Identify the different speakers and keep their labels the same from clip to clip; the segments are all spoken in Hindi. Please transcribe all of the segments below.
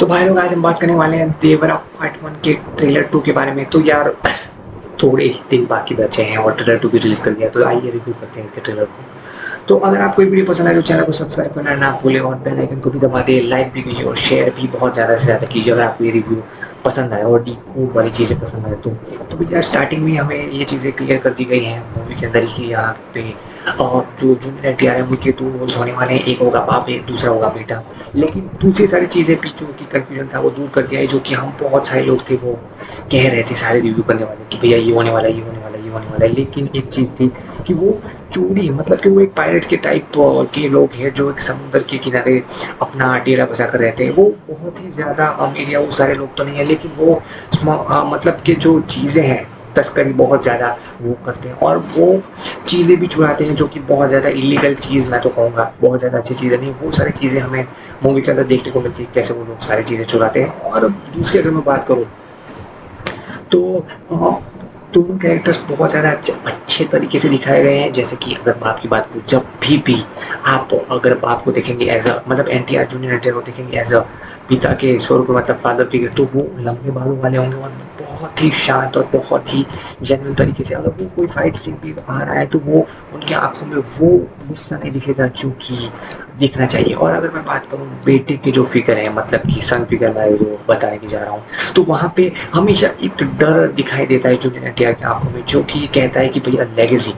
Speaker 1: तो भाई लोग आज हम बात करने वाले हैं देवरा पार्ट 1 के ट्रेलर 2 के बारे में। तो यार थोड़े ही दिन बाकी बचे हैं और ट्रेलर 2 भी रिलीज कर दिया, तो आइए रिव्यू करते हैं इसके ट्रेलर को। तो अगर आपको ये वीडियो पसंद आए तो चैनल को सब्सक्राइब करना ना भूलें और बेल आइकन को भी दबा दें, लाइक भी कीजिए और शेयर भी बहुत ज़्यादा से ज़्यादा कीजिए अगर आपको ये रिव्यू पसंद आए और डीप वाली चीज़ें पसंद आए तो भैया स्टार्टिंग में हमें ये चीज़ें क्लियर कर दी गई हैं मूवी के अंदर ही यहाँ पे। और जो जूनियर एनटीआर है उनके 2 रोल्स होने वाले हैं, एक होगा बाप, एक दूसरा होगा बेटा। लेकिन दूसरी सारी चीज़ें पीछे की कन्फ्यूजन था वो दूर कर दिया है, जो कि हम बहुत सारे लोग थे वो कह रहे थे सारे रिव्यू करने वाले कि भैया ये होने वाला है, ये होने वाला है, ये होने वाला है। लेकिन एक चीज़ थी कि वो चोरी, मतलब कि वो एक पायरेट्स के टाइप के लोग हैं जो एक समुद्र के किनारे अपना डेरा बसा कर रहते हैं। वो बहुत ही ज़्यादा अमीर या वो सारे लोग तो नहीं है, लेकिन वो मतलब कि जो चीज़ें हैं तस्करी बहुत ज़्यादा वो करते हैं और वो चीज़ें भी चुराते हैं, जो कि बहुत ज़्यादा इलीगल चीज़ मैं तो कहूँगा, बहुत ज़्यादा अच्छी चीज़ें नहीं। वो सारी चीज़ें हमें मूवी के अंदर देखने को मिलती है कैसे वो लोग सारी चीज़ें चुराते हैं। और दूसरी अगर मैं बात करूँ तो दोनों कैरेक्टर्स बहुत ज़्यादा अच्छे तरीके से दिखाए गए हैं। जैसे कि अगर बाप की बात करूँ, जब भी आप अगर बाप को देखेंगे एज अ मतलब एनटीआर जूनियर एनटीआर को देखेंगे एज अ पिता के स्वरूप में, मतलब फादर फिगर, तो वो लंबे बालों वाले होंगे और बहुत ही शांत और बहुत ही जेन्युइन तरीके से अगर वो कोई फाइट सीन भी आ रहा है तो वो उनकी आंखों में वो गुस्सा नहीं दिखेगा जो कि दिखना चाहिए। और अगर मैं बात करूँ बेटे के जो फिगर है, मतलब कि सन फिगर मैं जो बताने की जा रहा हूँ, तो वहाँ पे हमेशा एक डर दिखाई देता है जूनियर एनटीआर की आंखों में, जो कि कहता है कि भैया लेगेसी,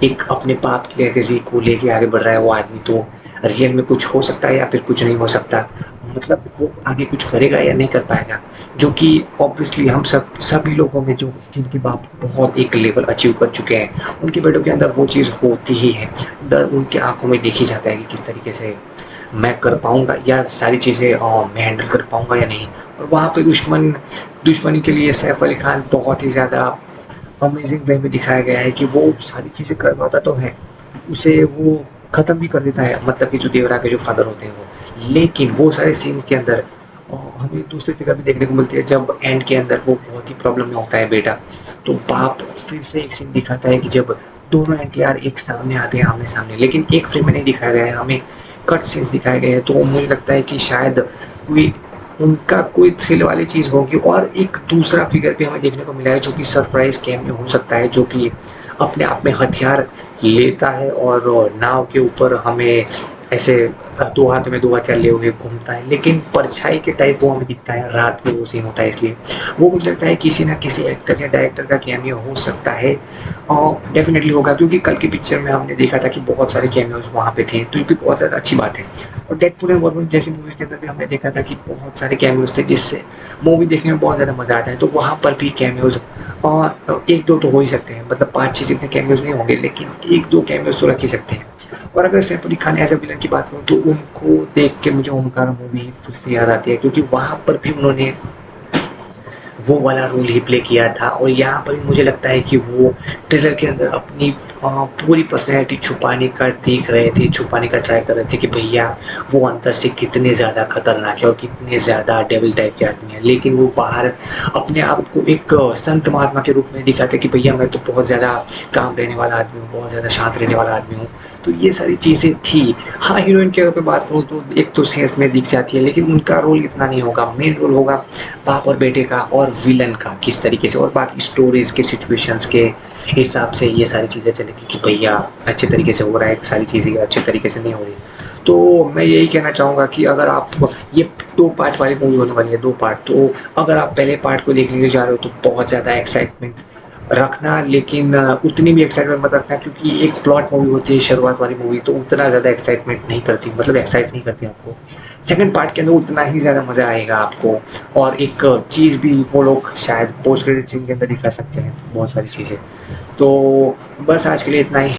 Speaker 1: एक अपने बाप की लेगेसी को लेके आगे बढ़ रहा है वो आदमी, तो रियल में कुछ हो सकता है या फिर कुछ नहीं हो सकता, मतलब वो आगे कुछ करेगा या नहीं कर पाएगा। जो कि ऑब्वियसली हम सभी लोगों में जो जिनके बाप बहुत एक लेवल अचीव कर चुके हैं उनके बेटों के अंदर वो चीज़ होती ही है। डर उनके आंखों में देखी जाता है कि किस तरीके से मैं कर पाऊंगा या सारी चीज़ें मैं हैंडल कर पाऊंगा या नहीं। और वहाँ पे दुश्मनी के लिए सैफ अली खान बहुत ही ज़्यादा अमेजिंग वे में दिखाया गया है कि वो सारी चीज़ें कर पाता तो है, उसे वो ख़त्म भी कर देता है, मतलब कि जो देवरा के जो फादर होते हैं वो। लेकिन वो सारे सीन के अंदर हमें दूसरी फिगर भी देखने को मिलती है जब एंड के अंदर वो बहुत ही प्रॉब्लम में होता है बेटा, तो बाप फिर से एक सीन दिखाता है कि जब दोनों एनटीआर एक सामने आते हैं आमने सामने, लेकिन एक फ्रेम में नहीं दिखाया गया है, हमें कट सीन्स दिखाए गए हैं। तो मुझे लगता है कि शायद कोई उनका कोई थ्रिल वाली चीज़ होगी। और एक दूसरा फिगर भी हमें देखने को मिला है जो कि सरप्राइज कैमियो हो सकता है, जो कि अपने आप में हथियार लेता है और नाव के ऊपर हमें ऐसे 2 हाथ में 2 हथियार लिए हुए घूमता है, लेकिन परछाई के टाइप वो हमें दिखता है, रात में वो सीन होता है, इसलिए वो मुझे लगता है किसी ना किसी एक्टर या डायरेक्टर का कैमियो हो सकता है। और डेफिनेटली होगा, क्योंकि कल की पिक्चर में हमने देखा था कि बहुत सारे कैमियोज वहाँ पे थे, तो ये बहुत ज़्यादा अच्छी बात है। और डेडपूल एंड वॉल्वरइन जैसी मूवीज़ के अंदर भी हमने देखा था कि बहुत सारे कैमियोज थे जिससे मूवी देखने में बहुत ज़्यादा मज़ा आता है। तो वहाँ पर भी कैमियोज और 1-2 तो हो ही सकते हैं, मतलब 5-6 जितने कैमियोज नहीं होंगे, लेकिन 1-2 कैमियोज तो रख ही सकते हैं। और अगर Saif Ali Khan as a villain की बात करूँ तो उनको देख के मुझे ओमकारा मूवी फिर से याद आती है, क्योंकि वहाँ पर भी उन्होंने वो वाला रोल ही प्ले किया था। और यहाँ पर भी मुझे लगता है कि वो ट्रेलर के अंदर अपनी पूरी पर्सनैलिटी छुपाने का देख रहे थे, छुपाने का ट्राई कर रहे थे कि भैया वो अंदर से कितने ज़्यादा खतरनाक है और कितने ज़्यादा डेविल टाइप के आदमी है, लेकिन वो बाहर अपने आप को एक संत महात्मा के रूप में दिखाते कि भैया मैं तो बहुत ज़्यादा काम रहने वाला आदमी हूँ, बहुत ज़्यादा शांत रहने वाला आदमी हूँ। तो ये सारी चीज़ें थी। हाँ, हीरोइन की अगर मैं बात करूँ तो एक तो सेंस में दिख जाती है, लेकिन उनका रोल इतना नहीं होगा। मेन रोल होगा बाप और बेटे का और विलन का किस तरीके से, और बाकी स्टोरीज के सिचुएशंस के हिसाब से ये सारी चीज़ें चलेगी कि भैया अच्छे तरीके से हो रहा है, सारी चीज़ें अच्छे तरीके से नहीं हो रही। तो मैं यही कहना चाहूँगा कि अगर आप ये 2 पार्ट वाली मूवी होने वाली है, 2 पार्ट, तो अगर आप पहले पार्ट को देखने के लिए जा रहे हो तो बहुत ज़्यादा एक्साइटमेंट रखना, लेकिन उतनी भी एक्साइटमेंट मत रखना, क्योंकि एक प्लॉट मूवी होती है शुरुआत वाली मूवी, तो उतना ज़्यादा एक्साइटमेंट नहीं करती, मतलब एक्साइट नहीं करती आपको। सेकंड पार्ट के अंदर उतना ही ज़्यादा मज़ा आएगा आपको। और एक चीज़ भी वो लोग शायद पोस्ट क्रेडिट सीन के अंदर दिखा सकते हैं बहुत सारी चीज़ें। तो बस आज के लिए इतना ही।